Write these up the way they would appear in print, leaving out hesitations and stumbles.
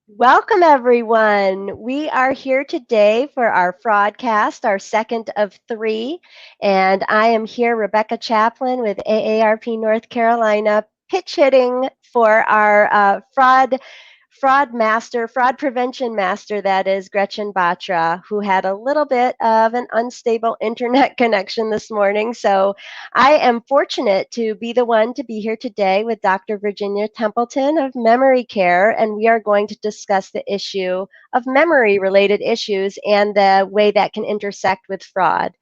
Welcome, everyone. We are here today for our Fraudcast, our second of three. And I am here, Rebecca Chaplin with AARP North Carolina, pitch hitting for our fraud prevention master, that is Gretchen Batra, who had a little bit of an unstable internet connection this morning. So I am fortunate to be the one to be here today with Dr. Virginia Templeton of Memory Care, and we are going to discuss the issue of memory-related issues and the way that can intersect with fraud.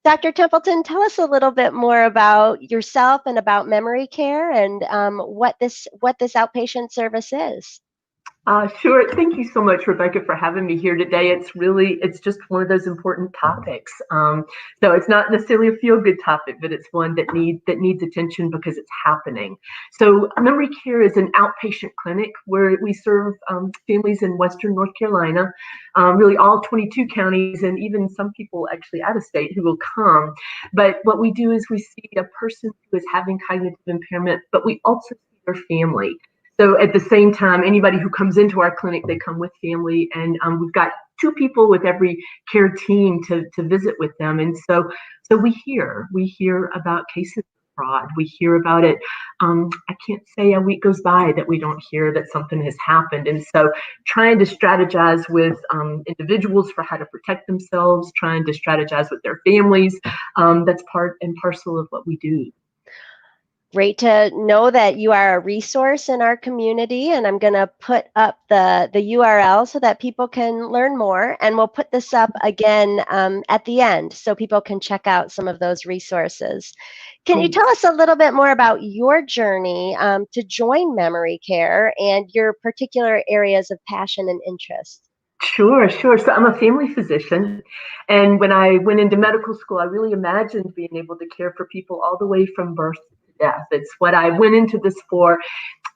Dr. Templeton, tell us a little bit more about yourself and about memory care and what this outpatient service is. Sure. Thank you so much, Rebecca, for having me here today. It's just one of those important topics. So it's not necessarily a feel-good topic, but it's one that needs attention because it's happening. So Memory Care is an outpatient clinic where we serve families in Western North Carolina, really all 22 counties, and even some people actually out of state who will come. But what we do is we see a person who is having cognitive impairment, but we also see their family. So at the same time, anybody who comes into our clinic, they come with family, and we've got two people with every care team to visit with them. And so we hear about cases of fraud. We hear about it. I can't say a week goes by that we don't hear that something has happened. And so trying to strategize with individuals for how to protect themselves, trying to strategize with their families, that's part and parcel of what we do. Great to know that you are a resource in our community, and I'm going to put up the URL so that people can learn more, and we'll put this up again at the end so people can check out some of those resources. Can you tell us a little bit more about your journey to join memory care and your particular areas of passion and interest? Sure. So I'm a family physician. And when I went into medical school, I really imagined being able to care for people all the way from birth to death. It's what I went into this for.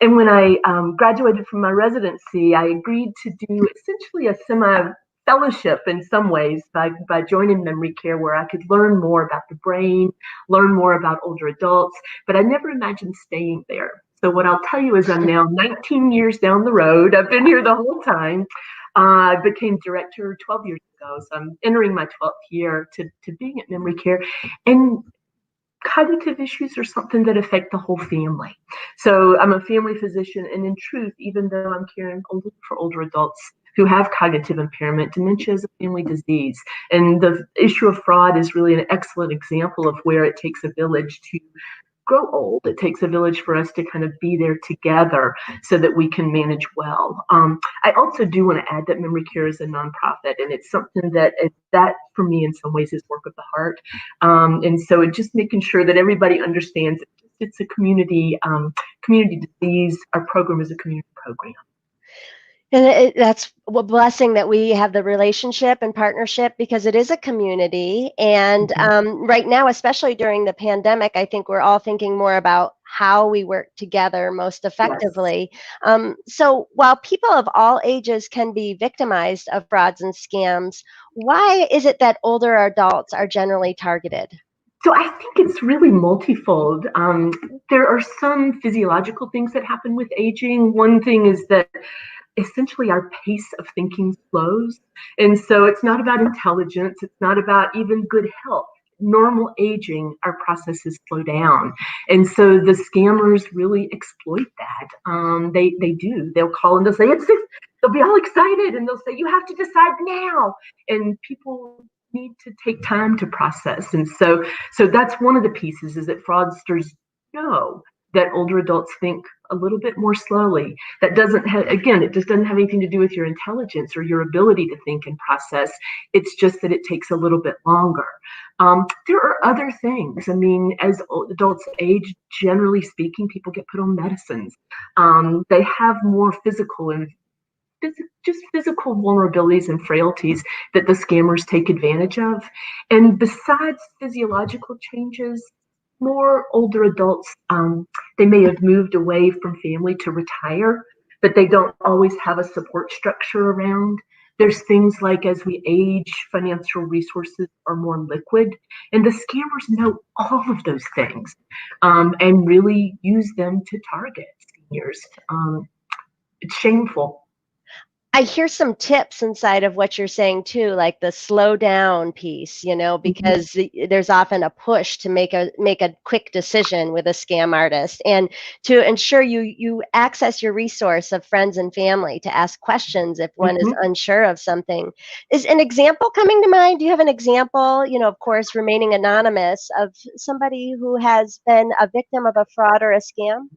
And when I graduated from my residency, I agreed to do essentially a semi-fellowship in some ways by joining memory care, where I could learn more about the brain, learn more about older adults. But I never imagined staying there. So what I'll tell you is I'm now 19 years down the road. I've been here the whole time. I became director 12 years ago, so I'm entering my 12th year to being at memory care. And cognitive issues are something that affect the whole family. So I'm a family physician, and in truth, even though I'm caring only for older adults who have cognitive impairment, dementia is a family disease. And the issue of fraud is really an excellent example of where it takes a village to grow old. It takes a village for us to kind of be there together so that we can manage well. I also do want to add that Memory Care is a nonprofit, and it's something that for me in some ways is work of the heart. And so it's just making sure that everybody understands it's a community disease. Our program is a community program. And that's a blessing that we have the relationship and partnership, because it is a community. And right now, especially during the pandemic, I think we're all thinking more about how we work together most effectively. Yes. So while people of all ages can be victimized of frauds and scams, why is it that older adults are generally targeted? So I think it's really multifold. There are some physiological things that happen with aging. One thing is that essentially our pace of thinking slows. And so it's not about intelligence. It's not about even good health. Normal aging, our processes slow down. And so the scammers really exploit that. They do. They'll call and they'll say, they'll be all excited and they'll say, you have to decide now. And people need to take time to process. And so that's one of the pieces, is that fraudsters know that older adults think a little bit more slowly. That doesn't have, again, it just doesn't have anything to do with your intelligence or your ability to think and process. It's just that it takes a little bit longer. There are other things. I mean, as adults age, generally speaking, people get put on medicines. They have more physical vulnerabilities and frailties that the scammers take advantage of. And besides physiological changes, more older adults, they may have moved away from family to retire, but they don't always have a support structure around. There's things like, as we age, financial resources are more liquid, and the scammers know all of those things and really use them to target. years. It's shameful. I hear some tips inside of what you're saying too, like the slow down piece, because there's often a push to make a quick decision with a scam artist, and to ensure you access your resource of friends and family to ask questions if one is unsure of something. Is an example coming to mind? Do you have an example, of course, remaining anonymous, of somebody who has been a victim of a fraud or a scam?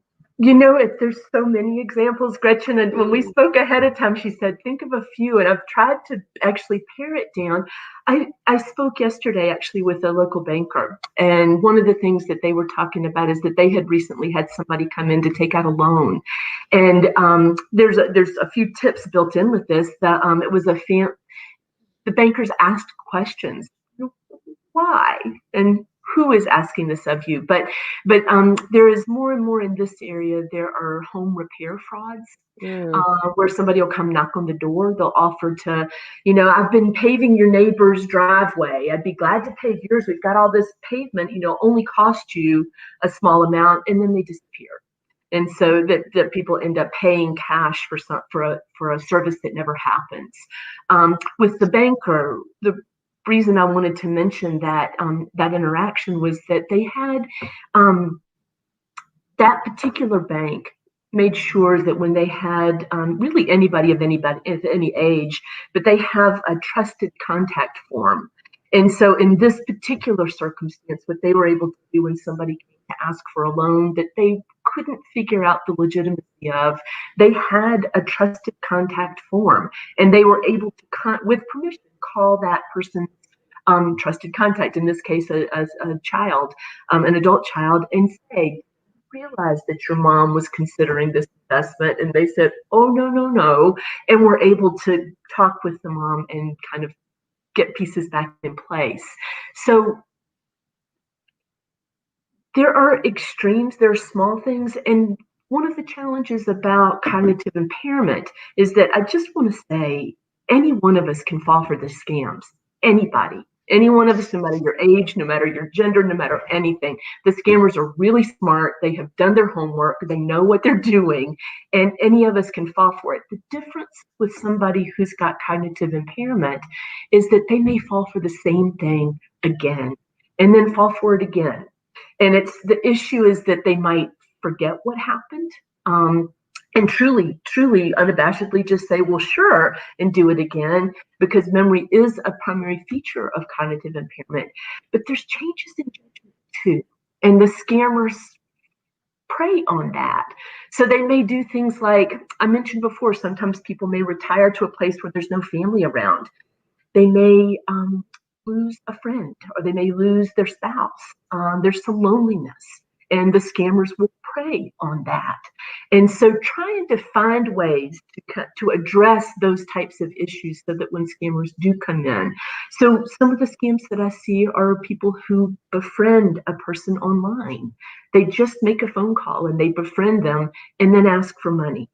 There's so many examples, Gretchen, and when we spoke ahead of time, she said, think of a few, and I've tried to actually pare it down. I spoke yesterday actually with a local banker, and one of the things that they were talking about is that they had recently had somebody come in to take out a loan, and there's a few tips built in with this. That it was the bankers asked questions. Why? And who is asking this of you? But there is more and more in this area. There are home repair frauds, where somebody will come knock on the door. They'll offer to, I've been paving your neighbor's driveway. I'd be glad to pave yours. We've got all this pavement, only cost you a small amount, and then they disappear. And so that people end up paying cash for a service that never happens. With the banker, the reason I wanted to mention that interaction was that they had that particular bank made sure that when they had really anybody of any age, but they have a trusted contact form. And so in this particular circumstance, what they were able to do when somebody came to ask for a loan that they couldn't figure out the legitimacy of, they had a trusted contact form, and they were able to, with permission, call that person's trusted contact, in this case, a child, an adult child, and say, realize that your mom was considering this investment. And they said, oh, no. And we're able to talk with the mom and kind of get pieces back in place. So there are extremes, there are small things. And one of the challenges about cognitive impairment is that I just want to say any one of us can fall for the scams. Anybody. Any one of us, no matter your age, no matter your gender, no matter anything. The scammers are really smart. They have done their homework. They know what they're doing. And any of us can fall for it. The difference with somebody who's got cognitive impairment is that they may fall for the same thing again and then fall for it again. And the issue is that they might forget what happened. And truly, unabashedly just say, well, sure, and do it again, because memory is a primary feature of cognitive impairment. But there's changes in judgment too. And the scammers prey on that. So they may do things like I mentioned before, sometimes people may retire to a place where there's no family around. They may lose a friend, or they may lose their spouse. There's some loneliness. And the scammers will prey on that. And so trying to find ways to address those types of issues so that when scammers do come in. So some of the scams that I see are people who befriend a person online. They just make a phone call and they befriend them and then ask for money,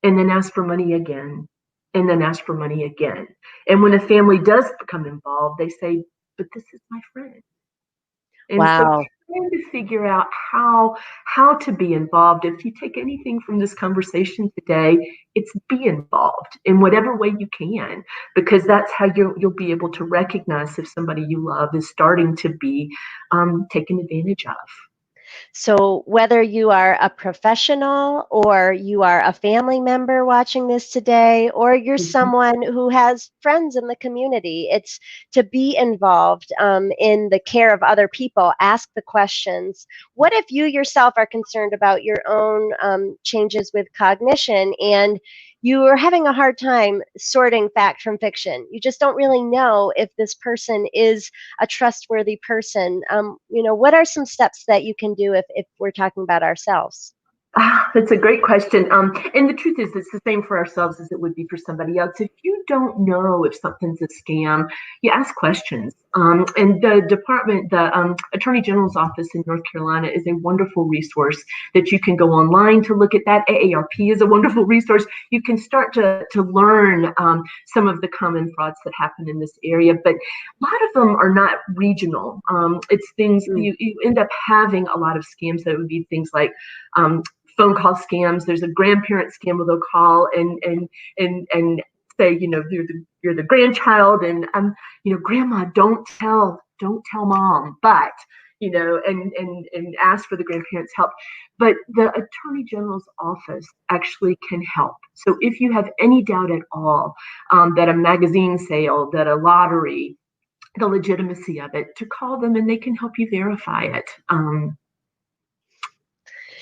and then ask for money again, and then ask for money again. And when a family does become involved, they say, but this is my friend. And wow. So trying to figure out how to be involved. If you take anything from this conversation today, it's be involved in whatever way you can, because that's how you'll be able to recognize if somebody you love is starting to be taken advantage of. So whether you are a professional or you are a family member watching this today, or you're someone who has friends in the community, it's to be involved in the care of other people. Ask the questions. What if you yourself are concerned about your own changes with cognition, and you are having a hard time sorting fact from fiction? You just don't really know if this person is a trustworthy person. What are some steps that you can do if we're talking about ourselves? That's a great question. And the truth is, it's the same for ourselves as it would be for somebody else. If you don't know if something's a scam, you ask questions. And the Attorney General's office in North Carolina is a wonderful resource that you can go online to look at that. AARP is a wonderful resource. You can start to learn some of the common frauds that happen in this area, but a lot of them are not regional. It's things you end up having a lot of scams that would be things like phone call scams. There's a grandparent scam where they'll call and say, you're the grandchild, and grandma, don't tell mom, but and ask for the grandparents' help. But the Attorney General's office actually can help. So if you have any doubt at all that a magazine sale, that a lottery, the legitimacy of it, to call them and they can help you verify it.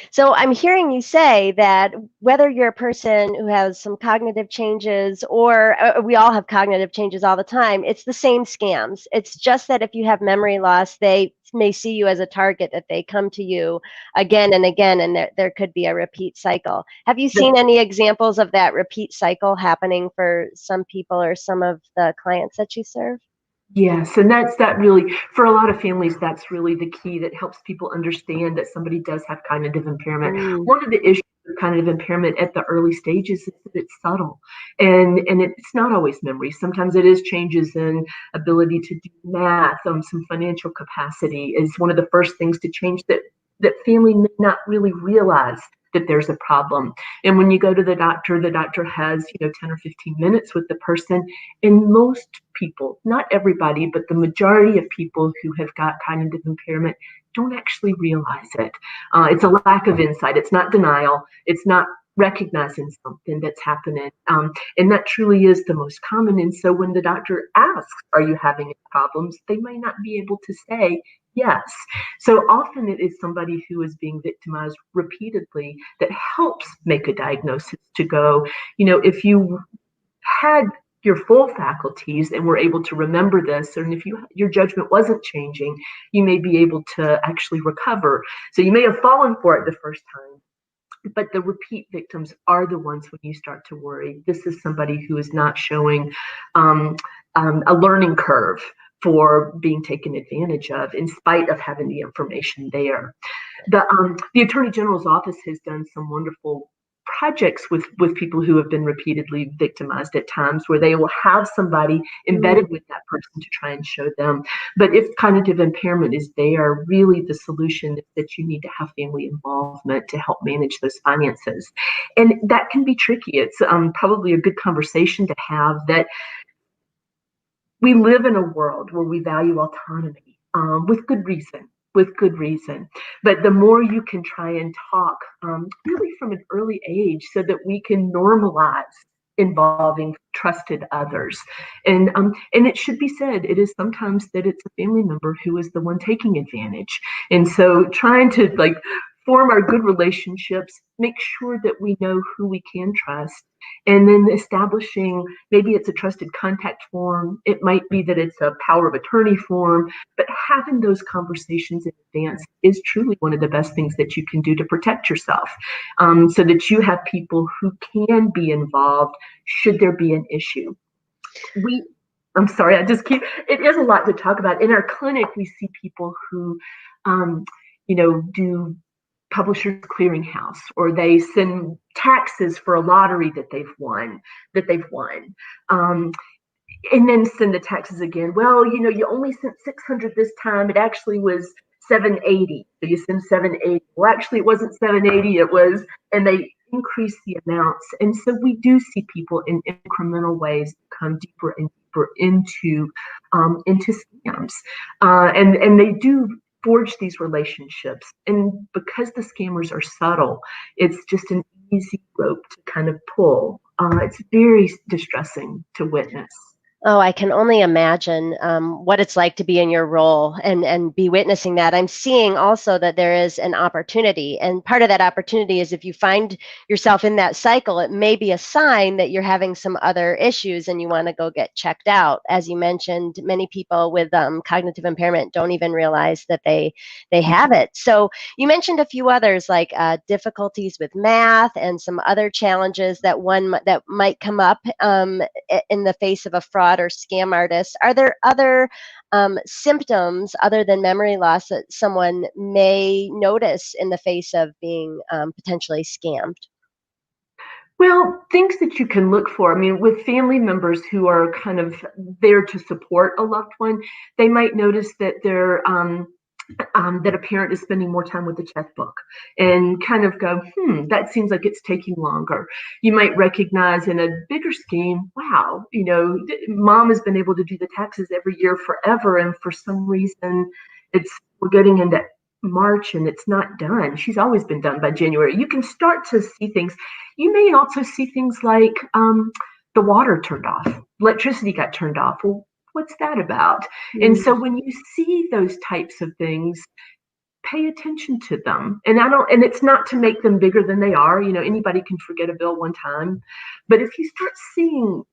So I'm hearing you say that whether you're a person who has some cognitive changes, or we all have cognitive changes all the time, it's the same scams. It's just that if you have memory loss, they may see you as a target, that they come to you again and again, and there could be a repeat cycle. Have you seen any examples of that repeat cycle happening for some people or some of the clients that you serve? Yes, and that really, for a lot of families, that's really the key that helps people understand that somebody does have cognitive impairment. Mm. One of the issues with cognitive impairment at the early stages is that it's subtle, and it's not always memory. Sometimes it is changes in ability to do math, some financial capacity is one of the first things to change that family may not really realize that there's a problem. And when you go to the doctor has 10 or 15 minutes with the person, and most people, not everybody, but the majority of people who have got cognitive impairment don't actually realize it. It's a lack of insight. It's not denial. It's not recognizing something that's happening. And that truly is the most common. And so when the doctor asks, are you having any problems? They may not be able to say yes. So often it is somebody who is being victimized repeatedly that helps make a diagnosis to go, if you had your full faculties and were able to remember this, and if your judgment wasn't changing, you may be able to actually recover. So you may have fallen for it the first time, but the repeat victims are the ones when you start to worry. This is somebody who is not showing a learning curve for being taken advantage of, in spite of having the information there. The Attorney General's office has done some wonderful projects with people who have been repeatedly victimized at times, where they will have somebody embedded with that person to try and show them. But if cognitive impairment is there, really the solution is that you need to have family involvement to help manage those finances. And that can be tricky. It's probably a good conversation to have, that we live in a world where we value autonomy, with good reason. But the more you can try and talk, really from an early age, so that we can normalize involving trusted others. And it should be said, it is sometimes that it's a family member who is the one taking advantage. And so trying to form our good relationships, make sure that we know who we can trust, and then establishing, maybe it's a trusted contact form, it might be that it's a power of attorney form, but having those conversations in advance is truly one of the best things that you can do to protect yourself, so that you have people who can be involved should there be an issue. I'm sorry, it is a lot to talk about. In our clinic, we see people who, do Publishers Clearinghouse, or they send taxes for a lottery that they've won, and then send the taxes again. Well, you only sent 600 this time. It actually was 780. So you send 780. Well, actually, it wasn't 780. It was, and they increase the amounts. And so we do see people in incremental ways come deeper and deeper into scams, and they do forge these relationships. And because the scammers are subtle, it's just an easy rope to kind of pull. It's very distressing to witness. Oh, I can only imagine what it's like to be in your role and be witnessing that. I'm seeing also that there is an opportunity, and part of that opportunity is if you find yourself in that cycle, it may be a sign that you're having some other issues and you want to go get checked out. As you mentioned, many people with cognitive impairment don't even realize that they have it. So you mentioned a few others, like difficulties with math and some other challenges that might come up in the face of a fraud or scam artist. Are there other symptoms other than memory loss that someone may notice in the face of being potentially scammed? Well, things that you can look for. I mean, with family members who are kind of there to support a loved one, they might notice that that a parent is spending more time with the checkbook, and kind of go, that seems like it's taking longer. You might recognize in a bigger scheme, wow, mom has been able to do the taxes every year forever, and for some reason we're getting into March and it's not done. She's always been done by January. You can start to see things. You may also see things like the water turned off, electricity got turned off. Well, what's that about? And so when you see those types of things, pay attention to them. And it's not to make them bigger than they are. Anybody can forget a bill one time. But if you start seeing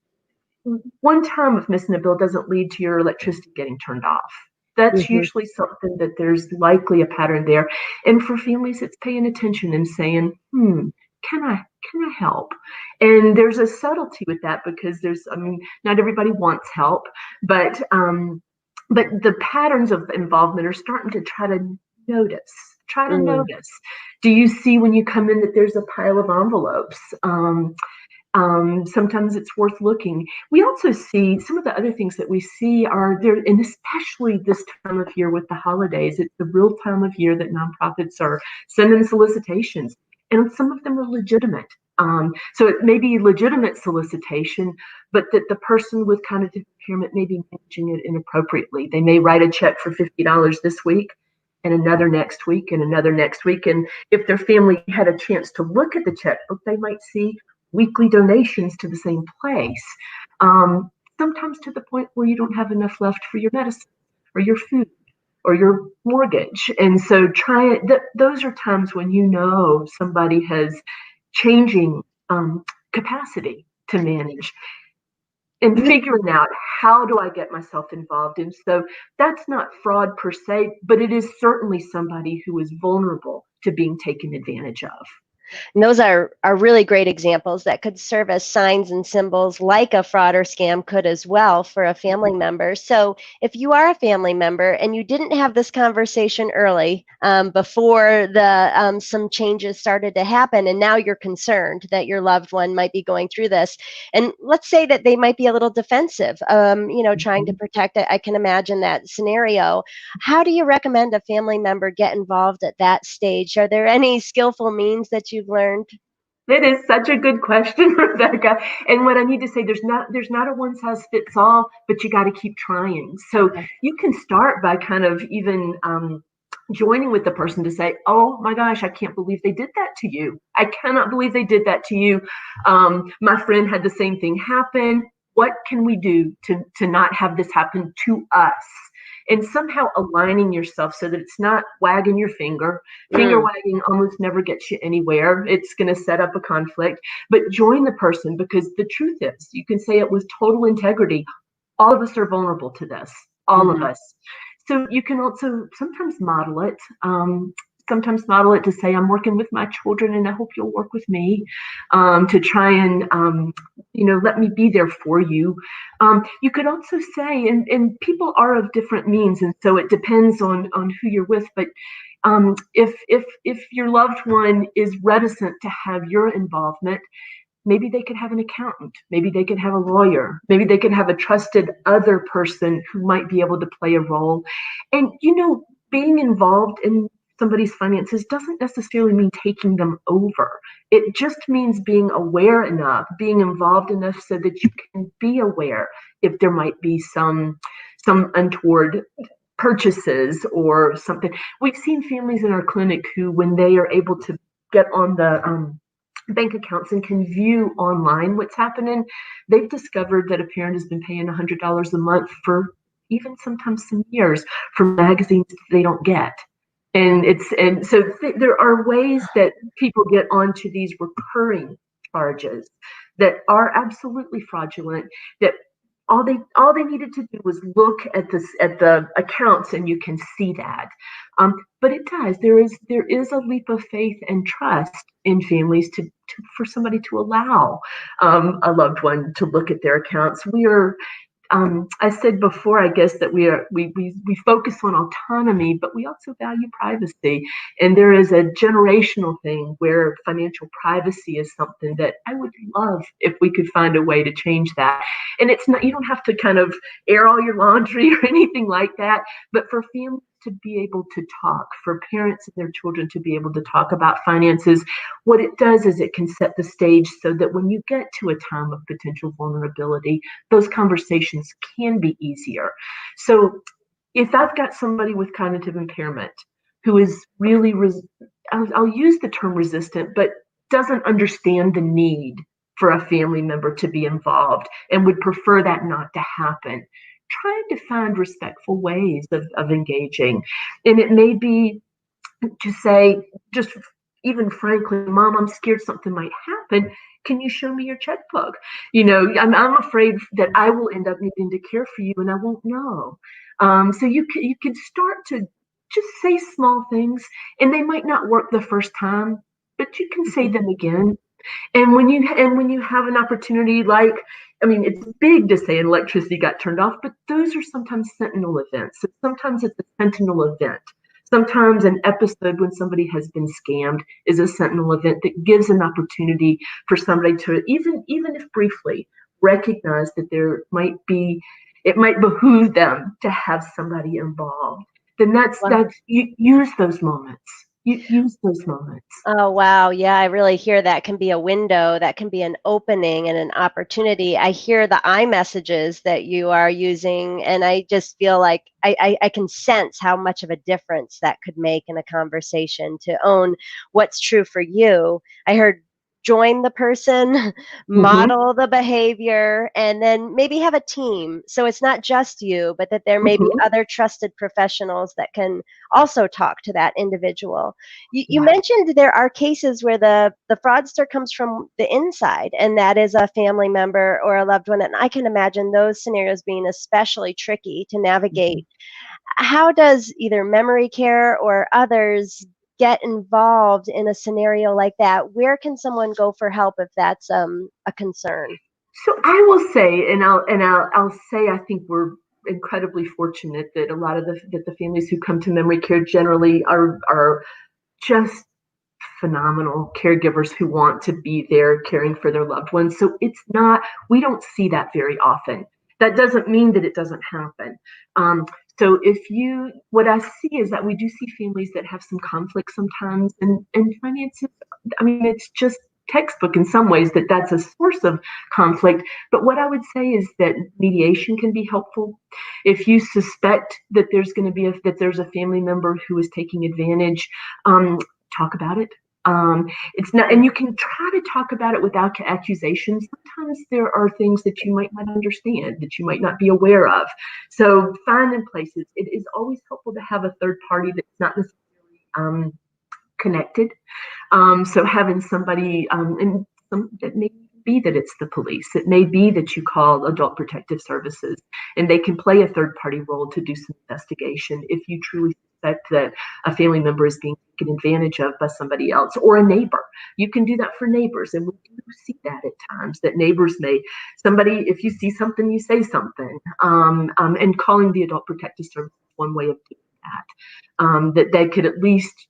one time of missing a bill doesn't lead to your electricity getting turned off, that's usually something that there's likely a pattern there. And for families, it's paying attention and saying, can I help? And there's a subtlety with that, because not everybody wants help, but the patterns of involvement are starting to try to notice. Do you see when you come in that there's a pile of envelopes? Sometimes it's worth looking. We also see some of the other things that we see are there, and especially this time of year with the holidays, it's the real time of year that nonprofits are sending solicitations, and some of them are legitimate. So it may be legitimate solicitation, but that the person with cognitive impairment may be managing it inappropriately. They may write a check for $50 this week, and another next week, and another next week. And if their family had a chance to look at the checkbook, they might see weekly donations to the same place, sometimes to the point where you don't have enough left for your medicine or your food or your mortgage. And so those are times when somebody has changing capacity to manage, and figuring out, how do I get myself involved? And so that's not fraud per se, but it is certainly somebody who is vulnerable to being taken advantage of. And those are really great examples that could serve as signs and symbols, like a fraud or scam could as well, for a family member. So if you are a family member and you didn't have this conversation early, before some changes started to happen, and now you're concerned that your loved one might be going through this, and let's say that they might be a little defensive, trying to protect it. I can imagine that scenario. How do you recommend a family member get involved at that stage? Are there any skillful means that you've learned? It is such a good question, Rebecca. And what I need to say, there's not a one size fits all, but you got to keep trying. So you can start by kind of even joining with the person to say, oh my gosh, I can't believe they did that to you. I cannot believe they did that to you. My friend had the same thing happen. What can we do to not have this happen to us? And somehow aligning yourself so that it's not wagging your finger. Finger wagging almost never gets you anywhere. It's going to set up a conflict. But join the person, because the truth is, you can say it with total integrity, all of us are vulnerable to this, all of us. So you can also sometimes model it. To say, I'm working with my children and I hope you'll work with me, to try and, let me be there for you. You could also say, and people are of different means, and so it depends on who you're with, but if your loved one is reticent to have your involvement, maybe they could have an accountant, maybe they could have a lawyer, maybe they could have a trusted other person who might be able to play a role. And, being involved in somebody's finances doesn't necessarily mean taking them over. It just means being aware enough, being involved enough so that you can be aware if there might be some untoward purchases or something. We've seen families in our clinic who, when they are able to get on the bank accounts and can view online what's happening, they've discovered that a parent has been paying $100 a month for even sometimes some years for magazines they don't get. And so there are ways that people get onto these recurring charges that are absolutely fraudulent, that all they needed to do was look at the accounts, and you can see that. But it does. There is a leap of faith and trust in families for somebody to allow a loved one to look at their accounts. We are. I said before, I guess, that we focus on autonomy, but we also value privacy. And there is a generational thing where financial privacy is something that I would love if we could find a way to change that. And it's not, you don't have to kind of air all your laundry or anything like that, but for families to be able to talk, for parents and their children to be able to talk about finances. What it does is it can set the stage so that when you get to a time of potential vulnerability, those conversations can be easier. So if I've got somebody with cognitive impairment who is really, I'll use the term resistant, but doesn't understand the need for a family member to be involved and would prefer that not to happen, trying to find respectful ways of engaging. And it may be to say, just even frankly, Mom, I'm scared something might happen. Can you show me your checkbook? I'm afraid that I will end up needing to care for you and I won't know. So you can start to just say small things, and they might not work the first time, but you can say them again. And when you have an opportunity, like, I mean, it's big to say electricity got turned off, but those are sometimes sentinel events. So sometimes it's a sentinel event. Sometimes an episode when somebody has been scammed is a sentinel event that gives an opportunity for somebody to, even if briefly, recognize that it might behoove them to have somebody involved. Then you use those moments. You use those moments. Oh, wow. Yeah, I really hear that can be a window, that can be an opening and an opportunity. I hear the I messages that you are using, and I just feel like I can sense how much of a difference that could make in a conversation to own what's true for you. I heard join the person, model the behavior, and then maybe have a team. So it's not just you, but that there may be other trusted professionals that can also talk to that individual. You mentioned there are cases where the fraudster comes from the inside, and that is a family member or a loved one. And I can imagine those scenarios being especially tricky to navigate. How does either memory care or others get involved in a scenario like that? Where can someone go for help if that's a concern? So I will say, and I'll say, I think we're incredibly fortunate that a lot of the families who come to memory care generally are just phenomenal caregivers who want to be there caring for their loved ones. So we don't see that very often. That doesn't mean that it doesn't happen. So what I see is that we do see families that have some conflict sometimes, and finances, I mean, it's just textbook in some ways that's a source of conflict. But what I would say is that mediation can be helpful. If you suspect that there's a family member who is taking advantage, talk about it. It's not, and you can try to talk about it without accusation. Sometimes there are things that you might not understand, that you might not be aware of. So finding places, it is always helpful to have a third party that's not necessarily connected. So having somebody, that may be that it's the police. It may be that you call Adult Protective Services, and they can play a third party role to do some investigation if you truly suspect that a family member is being taken advantage of by somebody else or a neighbor. You can do that for neighbors, and we do see that at times, that neighbors if you see something, you say something, and calling the Adult Protective Service is one way of doing that. That they could at least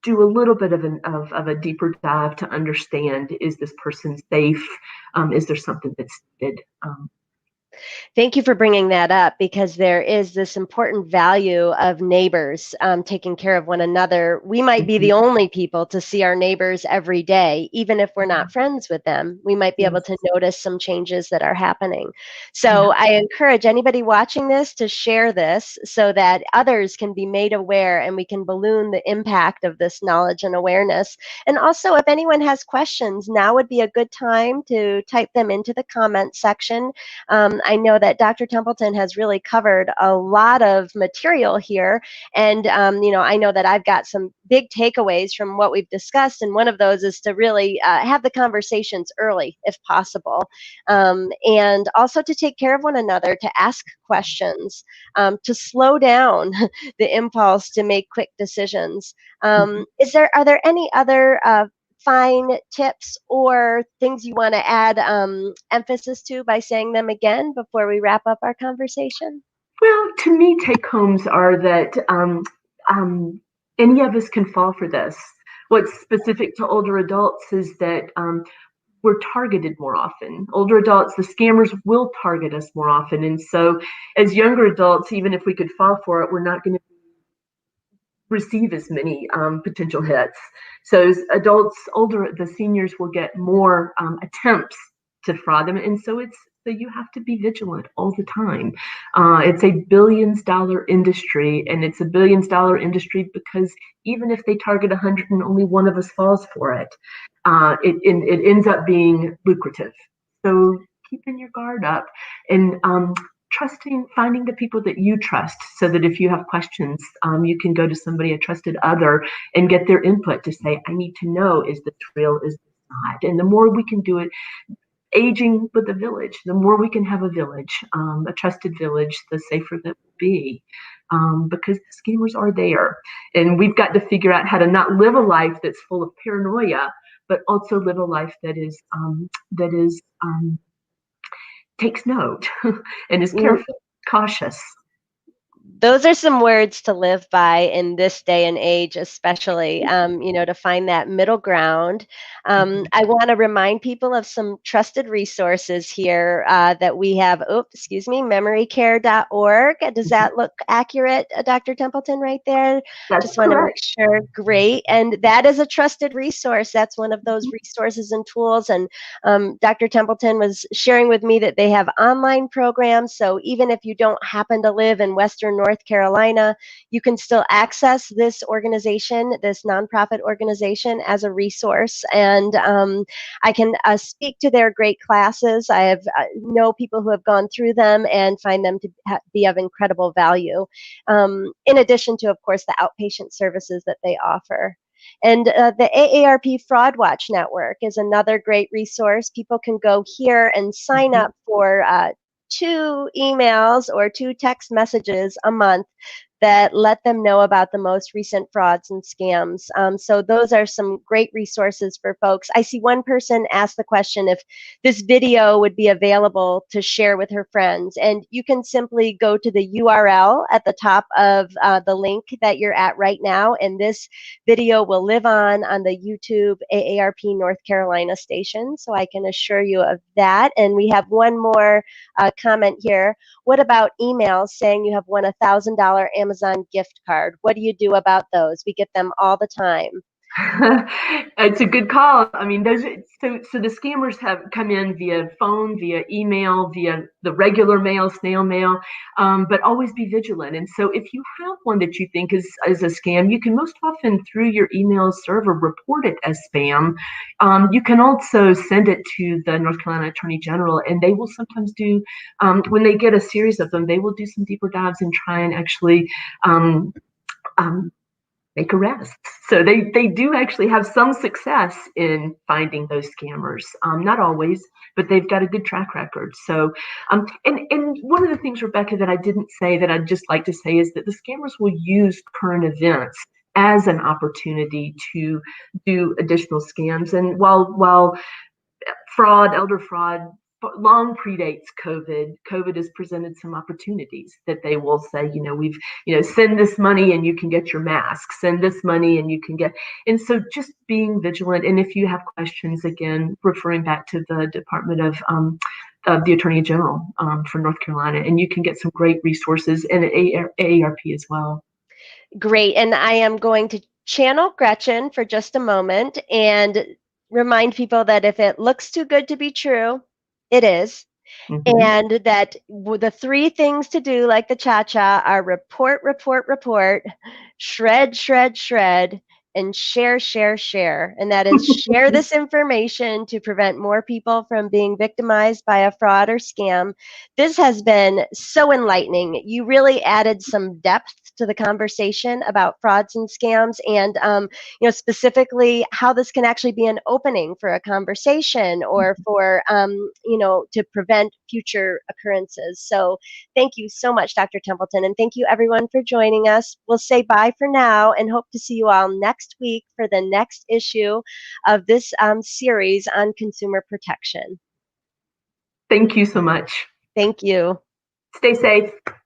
do a little bit of a deeper dive to understand, is this person safe? Is there something that's needed? Thank you for bringing that up, because there is this important value of neighbors taking care of one another. We might be the only people to see our neighbors every day, even if we're not friends with them. We might be able to notice some changes that are happening. So I encourage anybody watching this to share this so that others can be made aware, and we can balloon the impact of this knowledge and awareness. And also, if anyone has questions, now would be a good time to type them into the comment section. I know that Dr. Templeton has really covered a lot of material here, and I know that I've got some big takeaways from what we've discussed, and one of those is to really have the conversations early, if possible, and also to take care of one another, to ask questions, to slow down the impulse to make quick decisions. Are there any other fine tips or things you want to add emphasis to by saying them again before we wrap up our conversation? Well, to me, take homes are that any of us can fall for this. What's specific to older adults is that we're targeted more often. Older adults, the scammers will target us more often. And so as younger adults, even if we could fall for it, we're not going to be receive as many potential hits. So as adults, older, the seniors will get more attempts to fraud them, and so you have to be vigilant all the time. It's a billions-dollar industry, and it's a billions-dollar industry because even if they target 100 and only one of us falls for it, it ends up being lucrative. So keeping your guard up and finding the people that you trust, so that if you have questions, you can go to somebody, a trusted other, and get their input to say, I need to know, is this real, is this not? And the more we can do it, aging with a village, the more we can have a village, a trusted village, the safer that will be, because the scammers are there. And we've got to figure out how to not live a life that's full of paranoia, but also live a life that is takes note and is careful, cautious. Those are some words to live by in this day and age, especially, to find that middle ground. I want to remind people of some trusted resources here that we have. Memorycare.org. Does that look accurate, Dr. Templeton, right there? That's Just want to make correct. sure. Great. And that is a trusted resource. That's one of those resources and tools. And Dr. Templeton was sharing with me that they have online programs. So even if you don't happen to live in Western North Carolina, you can still access this organization, this nonprofit organization, as a resource. And I can speak to their great classes. I have know people who have gone through them and find them to be of incredible value, in addition to, of course, the outpatient services that they offer. And the AARP Fraud Watch Network is another great resource. People can go here and sign up for 2 emails or 2 text messages a month that let them know about the most recent frauds and scams. So those are some great resources for folks. I see one person ask the question if this video would be available to share with her friends. And you can simply go to the URL at the top of the link that you're at right now. And this video will live on the YouTube AARP North Carolina station. So I can assure you of that. And we have one more comment here. What about emails saying you have won a $1,000 Amazon gift card? What do you do about those? We get them all the time. It's a good call. I mean, so the scammers have come in via phone, via email, via the regular mail, snail mail, but always be vigilant. And so if you have one that you think is a scam, you can most often through your email server report it as spam. You can also send it to the North Carolina Attorney General, and they will sometimes do, when they get a series of them, they will do some deeper dives and try and actually make arrests. So they do actually have some success in finding those scammers. Not always, but they've got a good track record. So, and one of the things, Rebecca, that I didn't say that I'd just like to say is that the scammers will use current events as an opportunity to do additional scams. And while elder fraud long predates COVID. COVID has presented some opportunities that they will say, send this money and you can get your mask, send this money and you can get, and so just being vigilant. And if you have questions, again, referring back to the Department of the Attorney General for North Carolina, and you can get some great resources and AARP as well. Great. And I am going to channel Gretchen for just a moment and remind people that if it looks too good to be true, it is. Mm-hmm. And that the 3 things to do, like the cha-cha, are report, report, report, shred, shred, shred, and share, share, share. And that is share this information to prevent more people from being victimized by a fraud or scam. This has been so enlightening. You really added some depth to the conversation about frauds and scams, and specifically how this can actually be an opening for a conversation or for to prevent future occurrences. So thank you so much, Dr. Templeton, and thank you everyone for joining us. We'll say bye for now and hope to see you all next week for the next issue of this series on consumer protection. Thank you so much. Thank you. Stay safe.